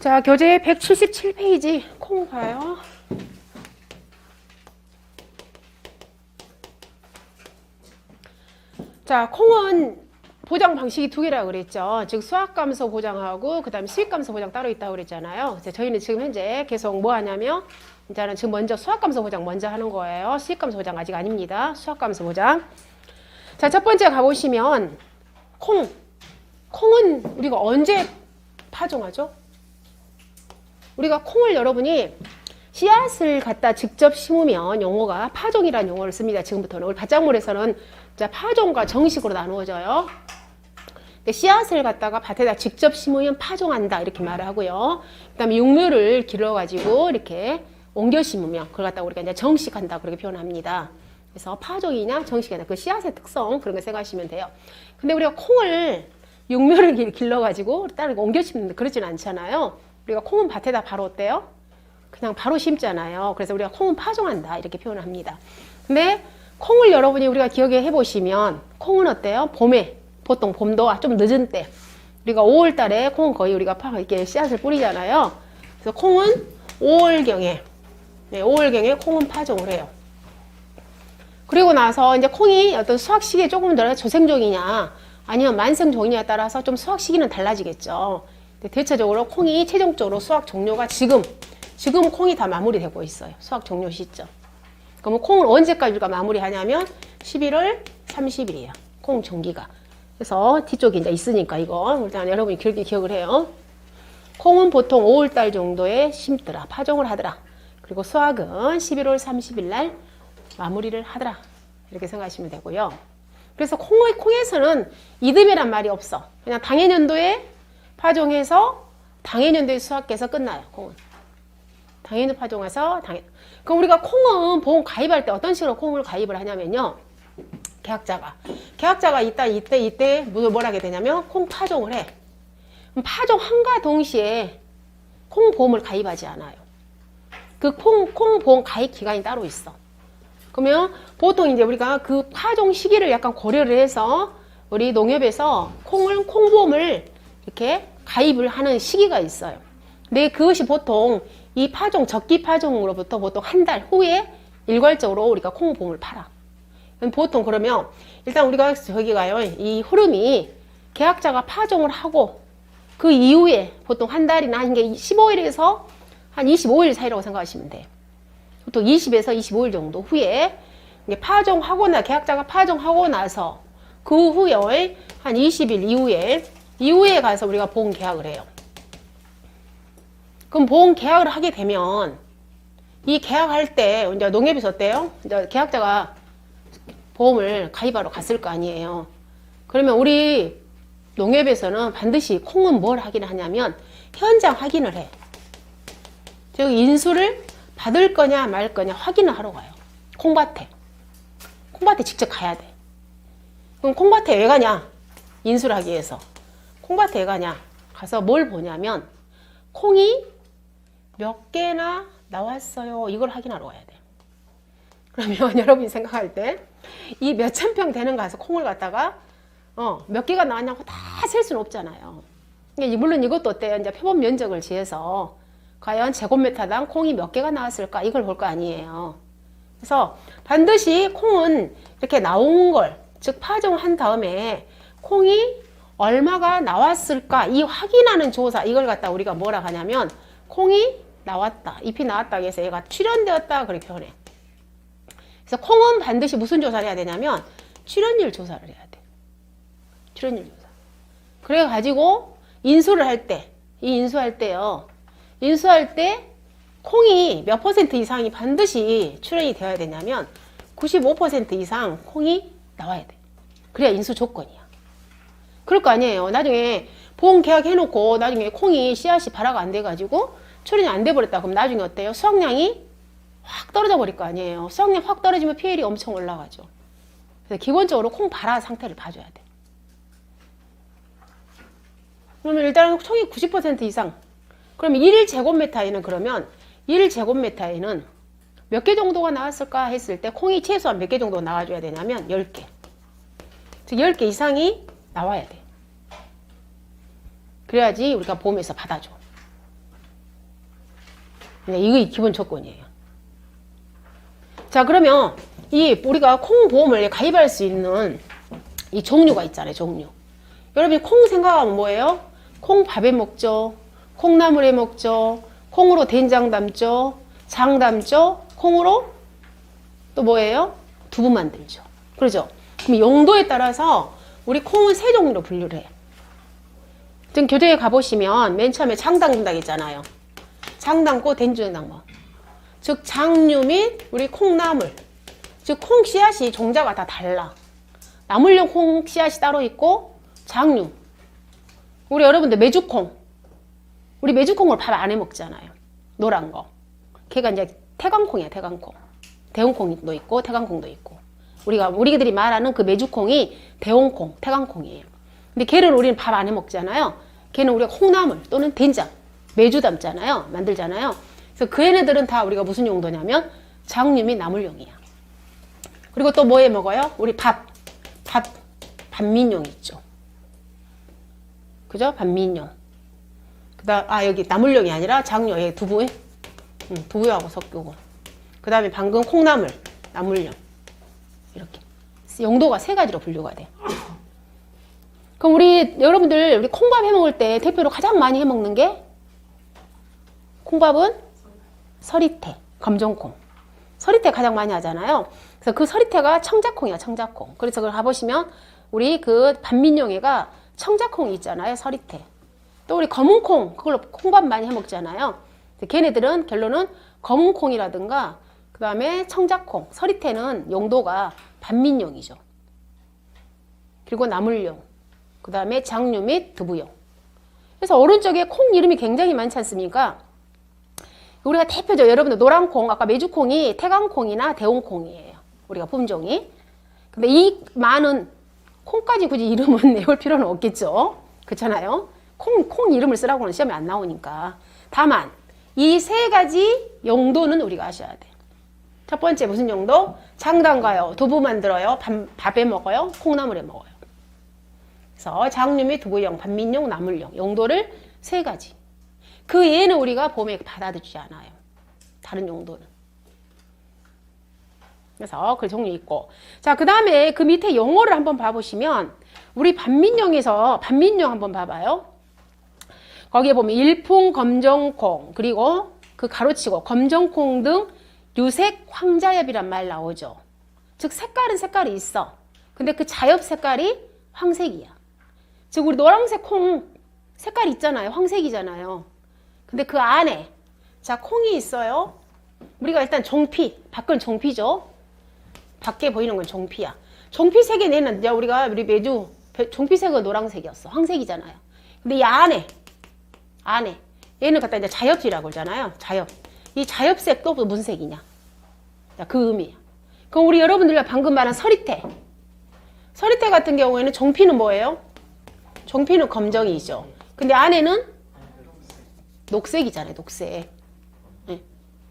자, 교재 177페이지 콩 봐요. 자, 콩은 보장 방식이 두 개라고 그랬죠. 즉 수학감소 보장하고 그다음에 수익감소 보장 따로 있다고 그랬잖아요. 그래서 저희는 지금 현재 계속 뭐 하냐면 이제는 지금 먼저 수학감소 보장 먼저 하는 거예요. 수익감소 보장 아직 아닙니다. 수학감소 보장. 자, 첫 번째 가보시면 콩은 우리가 언제 파종하죠? 우리가 콩을 여러분이 씨앗을 갖다 직접 심으면 용어가 파종이라는 용어를 씁니다. 지금부터는. 우리 밭작물에서는 파종과 정식으로 나누어져요. 근데 씨앗을 갖다가 밭에다 직접 심으면 파종한다 이렇게 말을 하고요. 그 다음에 육묘를 길러가지고 이렇게 옮겨 심으면 그걸 갖다가 우리가 이제 정식한다 그렇게 표현합니다. 그래서 파종이냐 정식이냐 그 씨앗의 특성 그런 거 생각하시면 돼요. 근데 우리가 콩을 육묘를 길러가지고 다른 옮겨 심는데 그러진 않잖아요. 우리가 콩은 밭에다 바로 어때요? 그냥 바로 심잖아요. 그래서 우리가 콩은 파종한다 이렇게 표현을 합니다. 근데 콩을 여러분이 우리가 기억해 보시면 콩은 어때요? 봄에 보통 봄도 좀 늦은 때 우리가 5월 달에 콩은 거의 우리가 이렇게 씨앗을 뿌리잖아요. 그래서 콩은 5월경에 5월경에 콩은 파종을 해요. 그리고 나서 이제 콩이 어떤 수확 시기에 조금 더 조생종이냐 아니면 만성종이냐에 따라서 좀 수확 시기는 달라지겠죠. 대체적으로 콩이 최종적으로 수확 종료가 지금 콩이 다 마무리되고 있어요. 수확 종료 시점. 그러면 콩을 언제까지 우리가 마무리하냐면 11월 30일이에요. 콩 종기가. 그래서 뒤쪽에 이제 있으니까 이거 일단 여러분이 길게 기억을 해요. 콩은 보통 5월달 정도에 심더라. 파종을 하더라. 그리고 수확은 11월 30일 날 마무리를 하더라. 이렇게 생각하시면 되고요. 그래서 콩에서는 이듬해란 말이 없어. 그냥 당해년도에 파종해서 당해년도에 수확해서 끝나요. 콩은. 당해년 파종해서 그럼 우리가 콩은 보험 가입할 때 어떤 식으로 콩을 가입을 하냐면요. 계약자가 이때 뭘 하게 되냐면 콩 파종을 해. 그럼 파종함과 동시에 콩 보험을 가입하지 않아요. 그 콩 보험 가입 기간이 따로 있어. 그러면 보통 이제 우리가 그 파종 시기를 약간 고려를 해서 우리 농협에서 콩보험을 이렇게 가입을 하는 시기가 있어요. 근데 그것이 보통 이 파종, 적기 파종으로부터 보통 한 달 후에 일괄적으로 우리가 콩보험을 팔아. 보통 그러면 일단 우리가 저기가요, 이 흐름이 계약자가 파종을 하고 그 이후에 보통 한 달이나 한 게 15일에서 한 25일 사이라고 생각하시면 돼요. 보통 20에서 25일 정도 후에 파종하거나 계약자가 파종하고 나서 그 후에 한 20일 이후에 가서 우리가 보험 계약을 해요. 그럼 보험 계약을 하게 되면 이 계약할 때 이제 농협에서 어때요? 이제 계약자가 보험을 가입하러 갔을 거 아니에요. 그러면 우리 농협에서는 반드시 콩은 뭘 확인을 하냐면 현장 확인을 해. 즉 인수를 받을 거냐 말 거냐 확인을 하러 가요. 콩밭에 직접 가야 돼. 그럼 콩밭에 왜 가냐? 인수를 하기 위해서. 콩밭에 왜 가냐? 가서 뭘 보냐면 콩이 몇 개나 나왔어요. 이걸 확인하러 가야 돼. 그러면 여러분이 생각할 때 이 몇천 평 되는 가서 콩을 갖다가 몇 개가 나왔냐고 다 셀 수는 없잖아요. 물론 이것도 어때요? 이제 표본 면적을 지어서 과연 제곱미터당 콩이 몇 개가 나왔을까 이걸 볼 거 아니에요. 그래서 반드시 콩은 이렇게 나온 걸, 즉 파종한 다음에 콩이 얼마가 나왔을까 이 확인하는 조사 이걸 갖다 우리가 뭐라 하냐면 콩이 나왔다, 잎이 나왔다 해서 얘가 출현되었다 그렇게 표현해. 그래서 콩은 반드시 무슨 조사를 해야 되냐면 출현율 조사를 해야 돼. 출현율 조사. 그래가지고 인수를 할 때, 인수할 때 콩이 몇 퍼센트 이상이 반드시 출현이 되어야 되냐면 95% 이상 콩이 나와야 돼. 그래야 인수 조건이야. 그럴 거 아니에요. 나중에 보험 계약 해놓고 나중에 콩이 씨앗이 발화가 안 돼가지고 출현이 안 돼버렸다. 그럼 나중에 어때요? 수확량이 확 떨어져 버릴 거 아니에요. 수확량 확 떨어지면 PL이 엄청 올라가죠. 그래서 기본적으로 콩 발화 상태를 봐줘야 돼. 그러면 일단 콩이 90% 이상. 그러면 1제곱미터에는 그러면 1제곱미터에는 몇 개 정도가 나왔을까 했을 때 콩이 최소한 몇 개 정도 나와줘야 되냐면 10개. 즉 10개 이상이 나와야 돼. 그래야지 우리가 보험에서 받아줘. 네, 이게 기본 조건이에요. 자, 그러면 이 우리가 콩보험을 가입할 수 있는 이 종류가 있잖아요, 종류. 여러분이 콩 생각하면 뭐예요? 콩 밥에 먹죠. 콩나물에 먹죠. 콩으로 된장 담죠. 장 담죠. 콩으로 또 뭐예요? 두부 만들죠. 그러죠? 그럼 용도에 따라서 우리 콩은 세 종류로 분류를 해요. 지금 교재에 가보시면 맨 처음에 장 담근다 했잖아요. 장 담고 된장 담고. 즉 장류 및 우리 콩나물. 즉 콩 씨앗이 종자가 다 달라. 나물용 콩 씨앗이 따로 있고 장류. 우리 여러분들 메주콩. 우리 메주콩을 밥 안에 먹잖아요. 노란 거. 걔가 이제 태강콩이야, 태강콩. 대홍콩도 있고 태강콩도 있고. 우리들이 말하는 그 메주콩이 대홍콩, 태강콩이에요. 근데 걔를 우리는 밥 안에 먹잖아요. 걔는 우리가 콩나물 또는 된장, 메주 담잖아요. 만들잖아요. 그래서 그 얘네들은 다 우리가 무슨 용도냐면 장류 및 나물용이야. 그리고 또 뭐에 먹어요? 우리 반민용 있죠. 그죠? 반민용. 여기 나물용이 아니라 장류, 여기 두부, 두부하고 섞이고. 그 다음에 방금 콩나물, 나물용. 이렇게. 용도가 세 가지로 분류가 돼. 그럼 여러분들, 우리 콩밥 해 먹을 때 대표로 가장 많이 해 먹는 게 콩밥은 서리태, 검정콩. 서리태 가장 많이 하잖아요. 그래서 그 서리태가 청자콩이야, 청자콩. 그래서 그걸 가보시면 우리 그 반민용애가 청자콩이 있잖아요, 서리태. 또 우리 검은콩, 그걸로 콩밥 많이 해 먹잖아요. 걔네들은 결론은 검은콩이라든가 그 다음에 청자콩, 서리태는 용도가 반민용이죠. 그리고 나물용, 그 다음에 장류 및 두부용. 그래서 오른쪽에 콩 이름이 굉장히 많지 않습니까? 우리가 대표적으로 여러분들 노란콩, 아까 메주콩이 태강콩이나 대홍콩이에요. 우리가 품종이. 근데 이 많은 콩까지 굳이 이름은 외울 필요는 없겠죠. 그렇잖아요. 콩 이름을 쓰라고는 시험에 안 나오니까. 다만 이 세 가지 용도는 우리가 아셔야 돼. 첫 번째 무슨 용도? 장 담가요. 두부 만들어요. 밥에 먹어요. 콩나물에 먹어요. 그래서 장류 및 두부용, 반민용, 나물용 용도를 세 가지. 그 예는 우리가 보험에 받아들이지 않아요. 다른 용도는. 그래서 그 종류 있고. 자, 그 다음에 그 밑에 용어를 한번 봐보시면 우리 반민용에서 반민용 한번 봐봐요. 거기에 보면 일풍, 검정콩, 그리고 그 가로치고 검정콩 등 유색 황자엽이란 말 나오죠. 즉 색깔은 색깔이 있어. 근데 그 자엽 색깔이 황색이야. 즉 우리 노란색 콩 색깔이 있잖아요. 황색이잖아요. 근데 그 안에 자 콩이 있어요. 우리가 일단 종피, 밖은 종피죠. 밖에 보이는 건 종피야. 종피색의 얘는 이제 우리 매주 종피색은 노란색이었어. 황색이잖아요. 근데 이 안에 얘는 갖다 이제 자엽이라고 그러잖아요. 자엽. 이 자엽색도 무슨 색이냐? 자, 그 의미야. 그럼 우리 여러분들과 방금 말한 서리태. 서리태 같은 경우에는 종피는 뭐예요? 종피는 검정이죠. 근데 안에는 녹색이잖아요. 녹색. 네.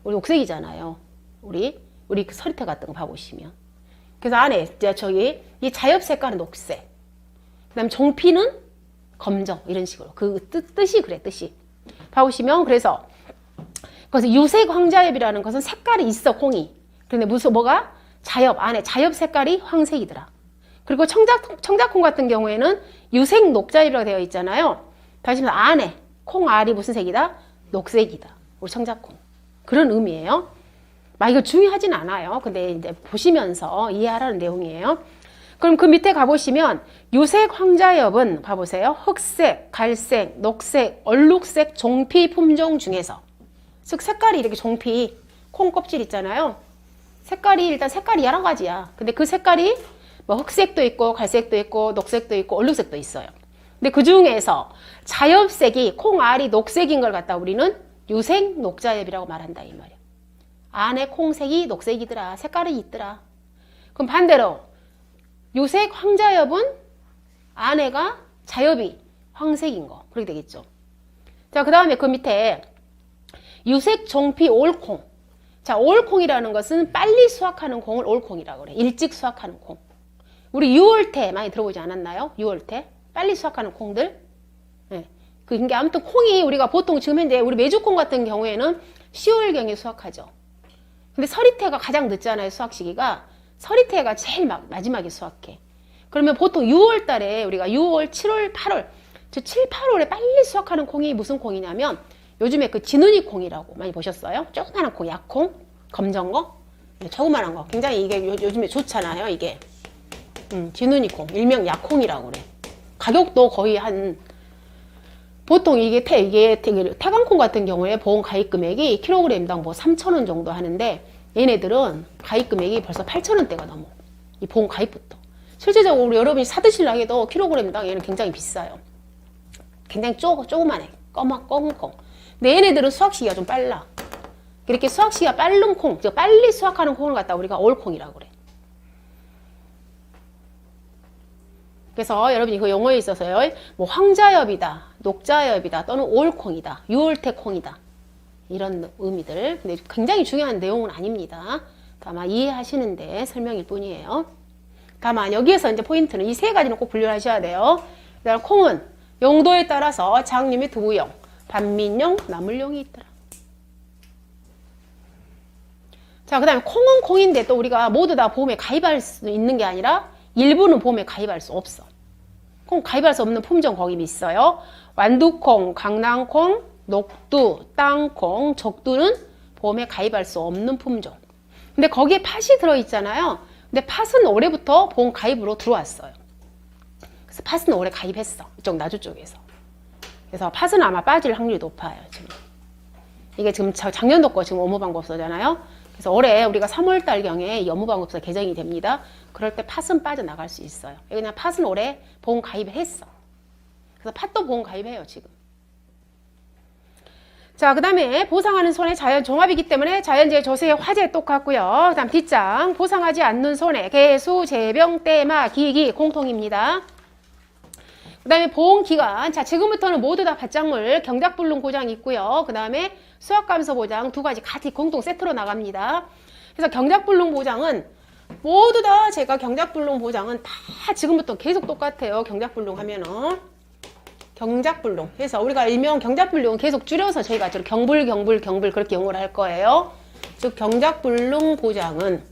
우리 녹색이잖아요. 우리 그 서리태 같은 거 봐보시면. 그래서 안에 이제 이 자엽 색깔은 녹색. 그다음 종피는 검정 이런 식으로 그 뜻이 그래 뜻이. 봐보시면 그래서 유색 황자엽이라는 것은 색깔이 있어 콩이. 그런데 뭐가 자엽 안에 자엽 색깔이 황색이더라. 그리고 청자콩 같은 경우에는 유색 녹자엽이라고 되어 있잖아요. 다시 말해서 안에 콩 알이 무슨 색이다? 녹색이다. 우리 청자콩. 그런 의미예요. 막 이거 중요하진 않아요. 근데 이제 보시면서 이해하라는 내용이에요. 그럼 그 밑에 가보시면 유색 황자엽은 봐보세요. 흑색, 갈색, 녹색, 얼룩색 종피 품종 중에서 즉 색깔이 이렇게 종피 콩 껍질 있잖아요. 색깔이 여러 가지야. 근데 그 색깔이 뭐 흑색도 있고 갈색도 있고 녹색도 있고 얼룩색도 있어요. 근데 그 중에서 자엽색이 콩 알이 녹색인 걸 갖다 우리는 유색 녹자엽이라고 말한다 이 말이야. 안에 콩색이 녹색이더라. 색깔이 있더라. 그럼 반대로 유색 황자엽은 안에가 자엽이 황색인 거. 그렇게 되겠죠. 자, 그 다음에 그 밑에 유색 종피 올콩. 자, 올콩이라는 것은 빨리 수확하는 콩을 올콩이라고 그래. 일찍 수확하는 콩. 우리 6월태 많이 들어보지 않았나요? 6월태. 빨리 수확하는 콩들. 네. 그게 아무튼 콩이 우리가 보통 지금 현재 우리 메주콩 같은 경우에는 10월경에 수확하죠. 근데 서리태가 가장 늦잖아요, 수확 시기가. 서리태가 제일 마지막에 수확해. 그러면 보통 6월 달에 우리가 6월, 7월, 8월, 저 7, 8월에 빨리 수확하는 콩이 무슨 콩이냐면 요즘에 그 진은이 콩이라고 많이 보셨어요? 조그만한 콩, 약콩, 검정 거, 조그만한 거. 굉장히 이게 요즘에 좋잖아요, 이게. 진은이 콩, 일명 약콩이라고 그래. 가격도 거의 보통 이게 태강콩 같은 경우에 보험 가입 금액이 킬로그램당 뭐 3,000원 정도 하는데 얘네들은 가입 금액이 벌써 8,000원대가 넘어. 이 보험 가입부터. 실제적으로 여러분이 사드시려 해도 킬로그램당 얘는 굉장히 비싸요. 굉장히 조그만해. 검은 콩. 근데 얘네들은 수확 시기가 좀 빨라. 이렇게 수확 시기가 빠른 콩, 즉 빨리 수확하는 콩을 갖다 우리가 올콩이라고 그래. 그래서 여러분이 그 용어에 있어서요, 뭐 황자엽이다, 녹자엽이다, 또는 올콩이다, 유월태 콩이다, 이런 의미들. 근데 굉장히 중요한 내용은 아닙니다. 다만 이해하시는데 설명일 뿐이에요. 다만 여기에서 이제 포인트는 이 세 가지는 꼭 분류하셔야 돼요. 그다음 콩은 용도에 따라서 장류 및 두부용, 반민용, 나물용이 있더라. 자, 그 다음에 콩은 콩인데 또 우리가 모두 다 보험에 가입할 수 있는 게 아니라 일부는 보험에 가입할 수 없어. 콩 가입할 수 없는 품종 거기 있어요. 완두콩, 강낭콩, 녹두, 땅콩, 적두는 보험에 가입할 수 없는 품종. 근데 거기에 팥이 들어있잖아요. 근데 팥은 올해부터 보험 가입으로 들어왔어요. 그래서 팥은 올해 가입했어. 이쪽 나주 쪽에서. 그래서 팥은 아마 빠질 확률이 높아요. 지금. 이게 지금 작년도 거 지금 업무방법서잖아요. 그래서 올해 우리가 3월달경에 업무방법서 개정이 됩니다. 그럴 때 팥은 빠져나갈 수 있어요. 그냥 팥은 올해 보험 가입을 했어. 그래서 팥도 보험 가입해요, 지금. 자, 그 다음에 보상하는 손해 자연 종합이기 때문에 자연재해 조세 화재 똑같고요. 그 다음 뒷장 보상하지 않는 손해 개수, 재병, 때마, 기기 공통입니다. 그 다음에 보험기간. 자, 지금부터는 모두 다 밭작물 경작불능 보장이 있고요. 그 다음에 수확감소 보장 두 가지 같이 공통 세트로 나갑니다. 그래서 경작불능 보장은 모두 다 제가 경작불능 보장은 다 지금부터 계속 똑같아요. 경작불능 하면은. 경작불능. 그래서 우리가 일명 경작불능은 계속 줄여서 저희가 경불 그렇게 용어를 할 거예요. 즉 경작불능 보장은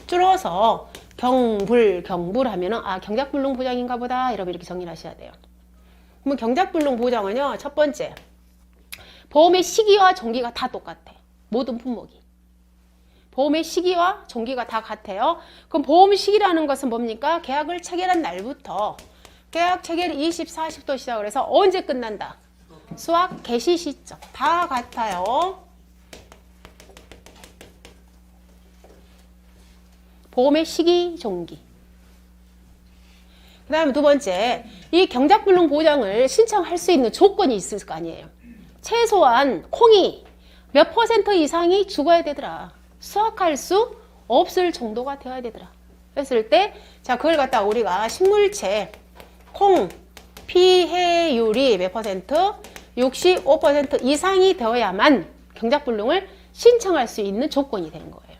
줄여서 경불 하면은 아, 경작불능 보장인가 보다. 여러분 이렇게 정리를 하셔야 돼요. 그러면 경작불능 보장은요, 첫 번째, 보험의 시기와 종기가 다 똑같아. 모든 품목이. 보험의 시기와 종기가 다 같아요. 그럼 보험 시기라는 것은 뭡니까? 계약을 체결한 날부터 계약 체결 20, 40도 시작을 해서 언제 끝난다? 수확 개시 시점. 다 같아요. 보험의 시기, 종기. 그 다음에 두 번째, 이 경작불능 보장을 신청할 수 있는 조건이 있을 거 아니에요. 최소한 콩이 몇 % 이상이 죽어야 되더라. 수확할 수 없을 정도가 되어야 되더라. 했을 때, 자, 그걸 갖다가 우리가 식물체, 콩, 피해율이 몇 %? 65% 이상이 되어야만 경작불능을 신청할 수 있는 조건이 되는 거예요.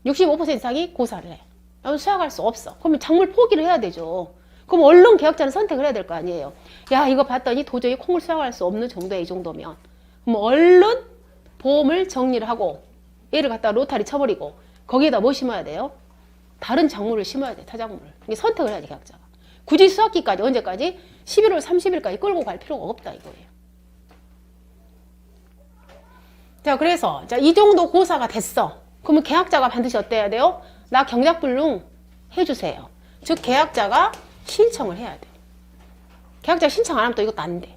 65% 이상이 고사를 해. 수확할 수 없어. 그러면 작물 포기를 해야 되죠. 그럼 얼른 계약자는 선택을 해야 될 거 아니에요. 야, 이거 봤더니 도저히 콩을 수확할 수 없는 정도야, 이 정도면. 그럼 얼른 보험을 정리를 하고 얘를 갖다 로타리 쳐버리고 거기에다 뭐 심어야 돼요? 다른 작물을 심어야 돼, 타작물을. 이게 선택을 해야지, 계약자가. 굳이 수확기까지 언제까지? 11월 30일까지 끌고 갈 필요가 없다, 이거예요. 자, 그래서 자, 이 정도 고사가 됐어. 그러면 계약자가 반드시 어때야 돼요? 나 경작불능 해주세요. 즉 계약자가 신청을 해야 돼. 계약자 신청 안 하면 또 이것도 안 돼.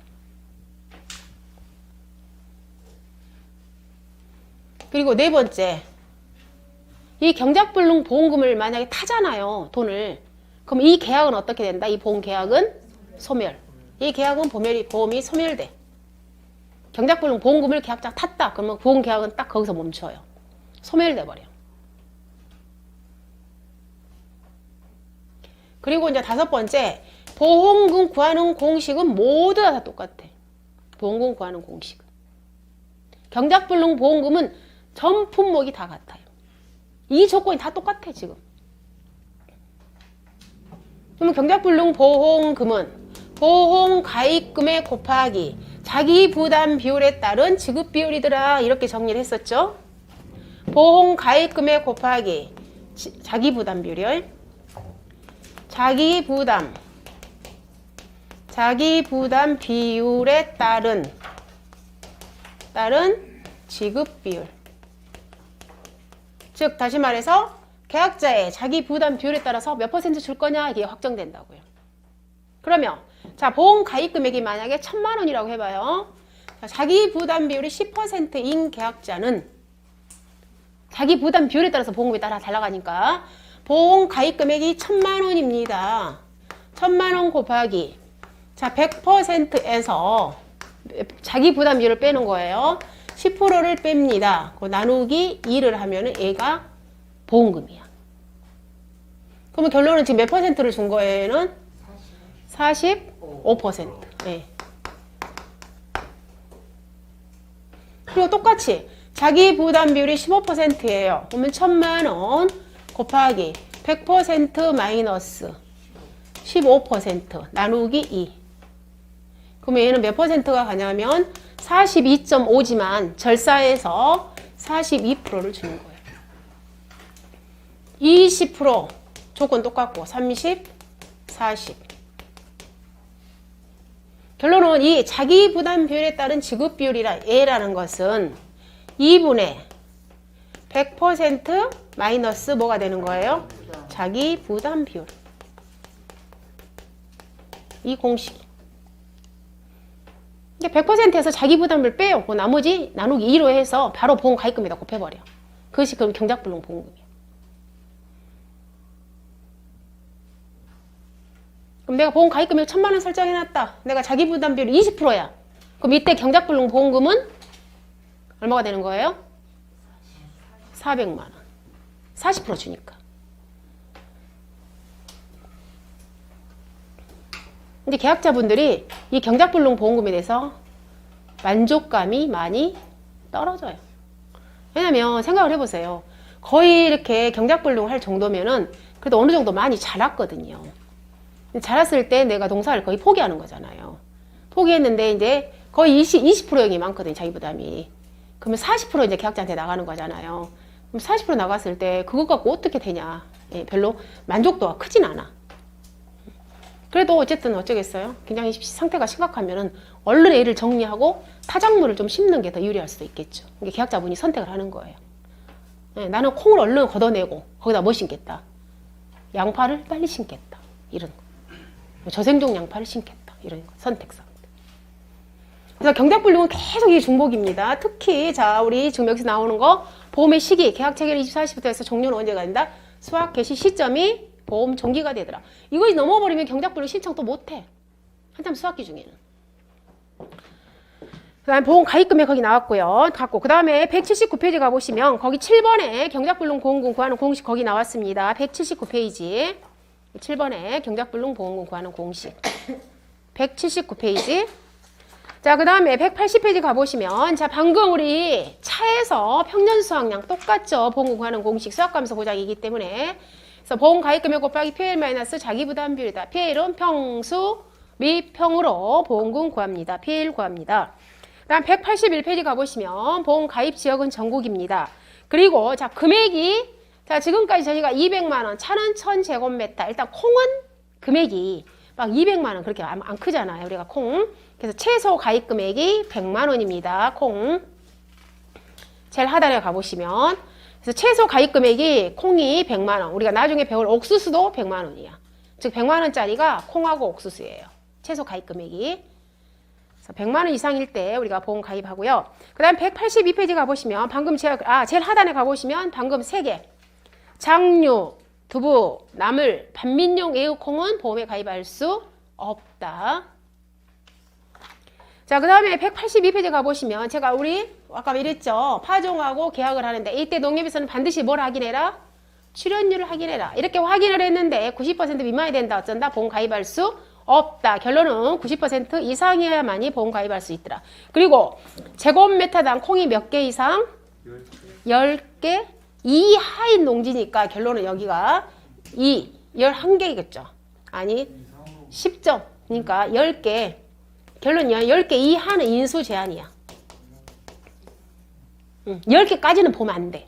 그리고 네 번째, 이 경작불능 보험금을 만약에 타잖아요, 돈을. 그럼 이 계약은 어떻게 된다? 이 보험 계약은 소멸. 이 계약은 보험이 소멸돼. 경작불능 보험금을 계약자가 탔다. 그러면 보험 계약은 딱 거기서 멈춰요. 소멸돼 버려. 그리고 이제 다섯 번째, 보험금 구하는 공식은 모두 다 똑같아. 보험금 구하는 공식은. 경작불능 보험금은 전 품목이 다 같아요. 이 조건이 다 똑같아, 지금. 그러면 경작불능 보험금은 보험 가입금액 곱하기 자기 부담 비율에 따른 지급 비율이더라. 이렇게 정리를 했었죠. 보험 가입 금액 곱하기 자기 부담 비율이요. 자기 부담 비율에 따른 지급 비율. 즉 다시 말해서 계약자의 자기 부담 비율에 따라서 몇 퍼센트 줄 거냐 이게 확정된다고요. 그러면 자 보험 가입 금액이 만약에 1,000만 원이라고 해봐요. 자, 자기 부담 비율이 10%인 계약자는 자기 부담 비율에 따라서 보험금이 따라 달라가니까 보험 가입 금액이 1,000만 원입니다. 1,000만 원 곱하기 자 100%에서 자기 부담 비율을 빼는 거예요. 10%를 뺍니다. 그 나누기 2를 하면은 얘가 보험금이야. 그러면 결론은 지금 몇 퍼센트를 준 거에는 45%. 네. 그리고 똑같이 자기 부담 비율이 15%예요. 그러면 1,000만 원 곱하기 100% 마이너스 15% 나누기 2. 그러면 얘는 몇 퍼센트가 가냐면 42.5지만 절사해서 42%를 주는 거예요. 20% 조건 똑같고 30, 40. 결론은 이 자기 부담 비율에 따른 지급 비율이라 얘라는 것은 2분의 100% 마이너스 뭐가 되는 거예요? 자기 부담 비율. 이 공식. 100%에서 자기 부담을 빼요. 그 나머지 나누기 2로 해서 바로 보험 가입금에다 곱해버려. 그것이 그럼 경작불능 보험금이에요. 그럼 내가 보험 가입금액 1,000만 원 설정해놨다. 내가 자기 부담 비율이 20%야. 그럼 이때 경작불능 보험금은 얼마가 되는 거예요? 400만 원. 40% 주니까. 근데 계약자분들이 이 경작불능 보험금에 대해서 만족감이 많이 떨어져요. 왜냐면 생각을 해보세요. 거의 이렇게 경작불능을 할 정도면은 그래도 어느 정도 많이 자랐거든요. 자랐을 때 내가 농사를 거의 포기하는 거잖아요. 포기했는데 이제 거의 20%형이 많거든요. 자기 부담이. 그러면 40% 이제 계약자한테 나가는 거잖아요. 그럼 40% 나갔을 때 그것 갖고 어떻게 되냐. 예, 별로 만족도가 크진 않아. 그래도 어쨌든 어쩌겠어요. 굉장히 상태가 심각하면은 얼른 애를 정리하고 타작물을 좀 심는 게 더 유리할 수도 있겠죠. 이게 계약자분이 선택을 하는 거예요. 네, 나는 콩을 얼른 걷어내고 거기다 뭐 심겠다. 양파를 빨리 심겠다. 이런 거. 저생종 양파를 심겠다. 이런 거. 선택상. 그래서 경작불능은 계속 이 중복입니다. 특히 자 우리 지금 여기서 나오는 거 보험의 시기 계약 체결 24시부터 해서 종료는 언제가 된다? 수확 개시 시점이 보험 종기가 되더라. 이거 넘어버리면 경작불능 신청 또 못해. 한참 수학기 중에는. 그 다음에 보험 가입금액 거기 나왔고요. 그 다음에 179페이지 가보시면 거기 7번에 경작불능 보험금 구하는 공식 거기 나왔습니다. 179페이지. 7번에 경작불능 보험금 구하는 공식. 179페이지. 자, 그 다음에 180페이지 가보시면 자 방금 우리 차에서 평년 수확량 똑같죠. 보험금 구하는 공식 수확감소 보장이기 때문에 그래서 보험 가입금액 곱하기 PL 마이너스 자기 부담 비율이다. PL은 평수 및 평으로 보험금 구합니다. PL 구합니다. 그다음 181페이지 가보시면 보험 가입 지역은 전국입니다. 그리고 자 금액이 자 지금까지 저희가 200만 원, 차는 1000제곱미터. 일단 콩은 금액이 막 200만 원 그렇게 안 크잖아요. 우리가 콩. 그래서 최소 가입 금액이 100만 원입니다. 콩. 제일 하단에 가보시면 그래서 최소 가입 금액이 콩이 100만 원. 우리가 나중에 배울 옥수수도 100만 원이야. 즉 100만 원짜리가 콩하고 옥수수예요. 최소 가입 금액이. 그래서 100만 원 이상일 때 우리가 보험 가입하고요. 그다음 182페이지 가보시면 방금 제가 제일 하단에 가보시면 방금 3개. 장류, 두부, 나물, 반민용 애육콩은 보험에 가입할 수 없다. 자, 그 다음에 182페이지 가보시면 제가 우리 아까 이랬죠. 파종하고 계약을 하는데 이때 농협에서는 반드시 뭘 확인해라? 출연율을 확인해라. 이렇게 확인을 했는데 90% 미만이 된다. 어쩐다? 보험 가입할 수 없다. 결론은 90% 이상이어야만이 보험 가입할 수 있더라. 그리고 제곱미터당 콩이 몇 개 이상? 10개 이하인 농지니까 결론은 여기가 11개겠죠. 아니 10점. 그러니까 10개 결론이야. 10개 이하는 인수 제한이야. 10개까지는 보면 안 돼.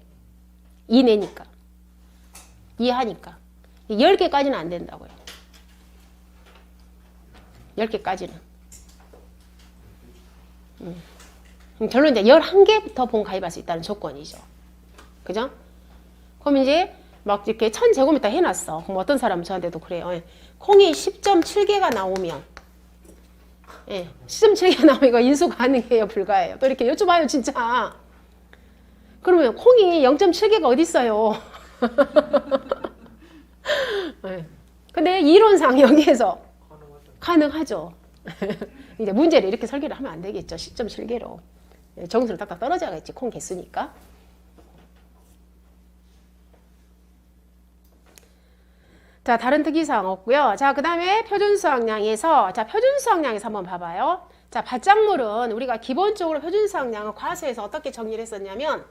이내니까. 이하니까. 10개까지는 안 된다고요. 10개까지는. 결론 이제 11개부터 본 가입할 수 있다는 조건이죠. 그죠? 그럼 이제 막 이렇게 1000제곱미터 해놨어. 그럼 어떤 사람은 저한테도 그래요. 예. 콩이 10.7개가 나오면, 예, 10.7개가 나오면 이거 인수 가능해요? 불가해요? 또 이렇게 여쭤봐요, 진짜. 그러면 콩이 0.7개가 어디 있어요? 예. 근데 이론상 여기에서 가능하죠. 이제 문제를 이렇게 설계를 하면 안 되겠죠. 10.7개로. 정수를 딱딱 떨어져야겠지. 콩 개수니까. 자, 다른 특이사항 없고요. 자, 그 다음에 표준수확량에서, 자, 표준수확량에서 한번 봐봐요. 자, 밭작물은 우리가 기본적으로 표준수확량을 과수에서 어떻게 정리를 했었냐면,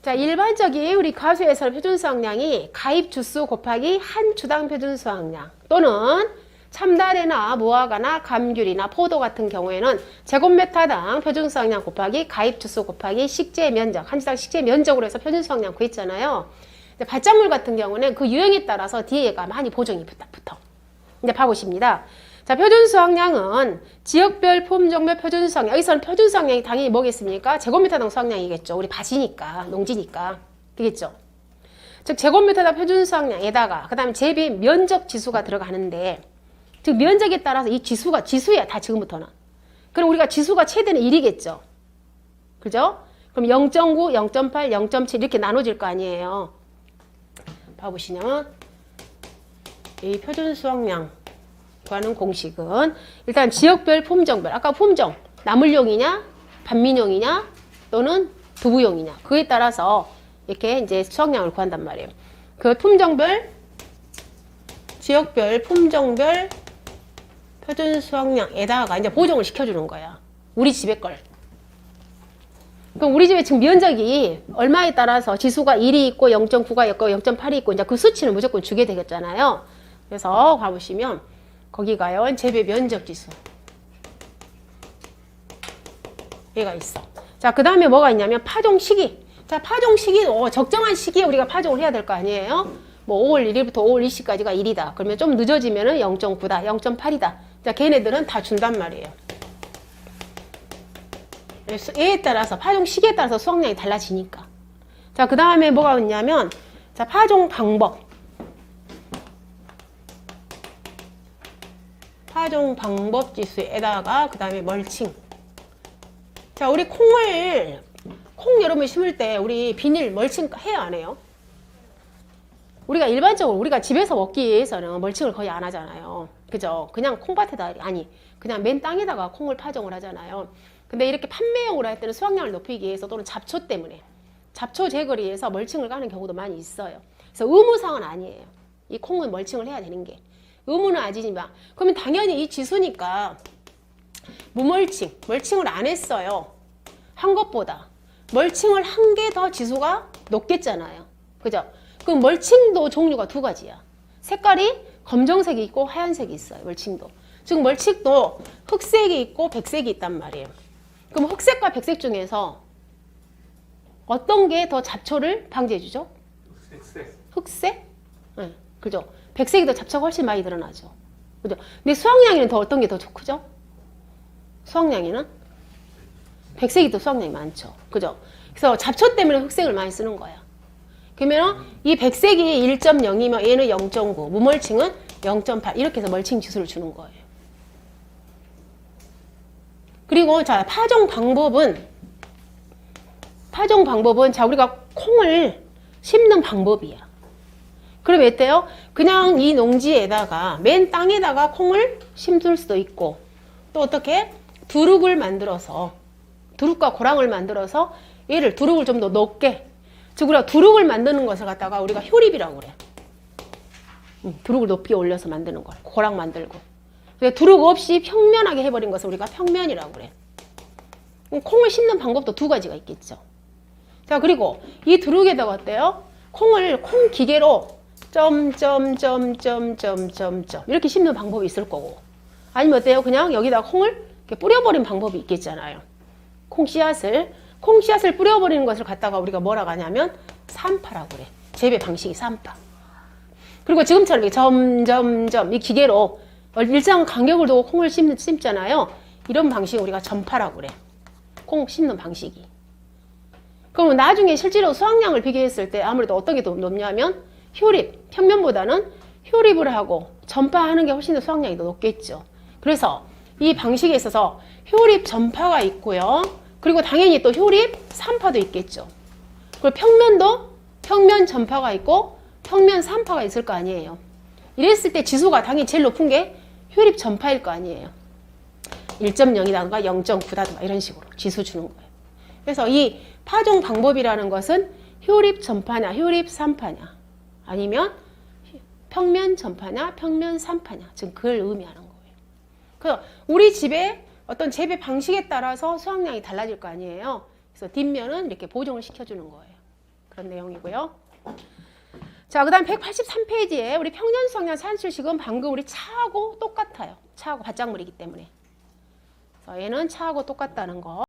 자, 일반적인 우리 과수에서 표준수확량이 가입 주수 곱하기 한 주당 표준수확량 또는 참다래나 무화과나 감귤이나 포도 같은 경우에는 제곱미터당 표준수확량 곱하기 가입 주수 곱하기 식재 면적, 한 주당 식재 면적으로 해서 표준수확량 구했잖아요. 밭작물 같은 경우는 그 유형에 따라서 뒤에가 많이 보정이 붙어. 이제 봐보십니다. 자, 표준수확량은 지역별 품종별 표준수확량. 여기서는 표준수확량이 당연히 뭐겠습니까? 제곱미터당 수확량이겠죠. 우리 밭이니까, 농지니까. 되겠죠? 즉, 제곱미터당 표준수확량에다가, 그 다음에 재배 면적 지수가 들어가는데, 즉, 면적에 따라서 이 지수가 지수야, 다 지금부터는. 그럼 우리가 지수가 최대는 1이겠죠. 그죠? 그럼 0.9, 0.8, 0.7 이렇게 나눠질 거 아니에요. 봐보시면 이 표준수확량 구하는 공식은 일단 지역별 품종별 아까 품종 나물용이냐 반민용이냐 또는 두부용이냐 그에 따라서 이렇게 이제 수확량을 구한단 말이에요. 그 품종별 지역별 품종별 표준수확량에다가 이제 보정을 시켜주는 거야. 우리 집의 걸. 그럼 우리 집에 지금 면적이 얼마에 따라서 지수가 1이 있고 0.9가 있고 0.8이 있고 이제 그 수치는 무조건 주게 되겠잖아요. 그래서 가보시면 거기가요. 재배 면적 지수. 얘가 있어. 자, 그 다음에 뭐가 있냐면 파종 시기. 자, 파종 시기 적정한 시기에 우리가 파종을 해야 될 거 아니에요. 뭐 5월 1일부터 5월 20일까지가 1이다. 그러면 좀 늦어지면은 0.9다, 0.8이다. 자, 걔네들은 다 준단 말이에요. 얘에 따라서 파종 시기에 따라서 수확량이 달라지니까. 자, 그 다음에 뭐가 있냐면 자, 파종 방법. 파종 방법 지수에다가 그 다음에 멀칭. 자, 우리 콩 여러분 심을 때 우리 비닐 멀칭 해요, 안 해요? 우리가 일반적으로 우리가 집에서 먹기 위해서는 멀칭을 거의 안 하잖아요. 그죠? 그냥 콩밭에다 그냥 맨 땅에다가 콩을 파종을 하잖아요. 근데 이렇게 판매용으로 할 때는 수확량을 높이기 위해서 또는 잡초 때문에 잡초 제거를 위해서 멀칭을 가는 경우도 많이 있어요. 그래서 의무상은 아니에요. 이 콩은 멀칭을 해야 되는 게 의무는 아니지만 그러면 당연히 이 지수니까 멀칭을 안 했어요. 한 것보다 멀칭을 한 게 더 지수가 높겠잖아요. 그죠? 그럼 멀칭도 종류가 두 가지야. 색깔이 검정색이 있고 하얀색이 있어요. 멀칭도. 즉 멀칭도 흑색이 있고 백색이 있단 말이에요. 그럼 흑색과 백색 중에서 어떤 게 더 잡초를 방지해주죠? 흑색? 네, 그죠? 백색이 더 잡초가 훨씬 많이 드러나죠. 그죠? 근데 수확량에는 더 어떤 게 더 크죠? 수확량에는? 백색이 더 수확량이 많죠. 그죠? 그래서 잡초 때문에 흑색을 많이 쓰는 거야. 그러면 이 백색이 1.0이면 얘는 0.9, 무멀칭은 0.8 이렇게 해서 멀칭 지수를 주는 거예요. 그리고 자, 파종 방법은 자, 우리가 콩을 심는 방법이야. 그럼 어때요? 그냥 이 농지에다가 맨 땅에다가 콩을 심을 수도 있고 또 어떻게 두룩을 만들어서 두룩과 고랑을 만들어서 얘를 두룩을 좀 더 높게 즉 우리가 두룩을 만드는 것을 갖다가 우리가 효립이라고 그래. 두룩을 높이 올려서 만드는 걸 고랑 만들고 두룩 없이 평면하게 해버린 것을 우리가 평면이라고 그래. 콩을 심는 방법도 두 가지가 있겠죠. 자, 그리고 이 두룩에다가 어때요? 콩을 콩 기계로 점점점점점점점 이렇게 심는 방법이 있을 거고 아니면 어때요? 그냥 여기다 콩을 이렇게 뿌려버리는 방법이 있겠잖아요. 콩씨앗을 뿌려버리는 것을 갖다가 우리가 뭐라고 하냐면 산파라고 그래. 재배 방식이 산파. 그리고 지금처럼 이렇게 점점점 이 기계로 일정 간격을 두고 콩을 심잖아요. 이런 방식을 우리가 전파라고 그래. 콩 심는 방식이. 그러면 나중에 실제로 수확량을 비교했을 때 아무래도 어떤 게 더 높냐면 효립, 평면보다는 효립을 하고 전파하는 게 훨씬 더 수확량이 더 높겠죠. 그래서 이 방식에 있어서 효립 전파가 있고요. 그리고 당연히 또 효립 산파도 있겠죠. 그리고 평면도 평면 전파가 있고 평면 산파가 있을 거 아니에요. 이랬을 때 지수가 당연히 제일 높은 게 효립 전파일 거 아니에요. 1.0이라든가 0.9다든가 이런 식으로 지수 주는 거예요. 그래서 이 파종 방법이라는 것은 효립 전파냐 효립 산파냐 아니면 평면 전파냐 평면 산파냐 지금 그걸 의미하는 거예요. 그래서 우리 집에 어떤 재배 방식에 따라서 수확량이 달라질 거 아니에요. 그래서 뒷면은 이렇게 보정을 시켜주는 거예요. 그런 내용이고요. 자, 그 다음 183페이지에 우리 평년 수확량 산출식은 방금 우리 차하고 똑같아요. 차하고 밭작물이기 때문에. 그래서 얘는 차하고 똑같다는 거.